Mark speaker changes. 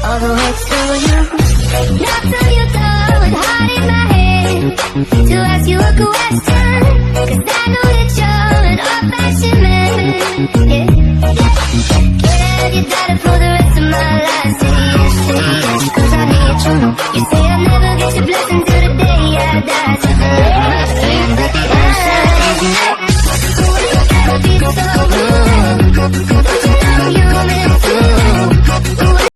Speaker 1: all the way to you. Knock on your door with heart in my head to ask you a question.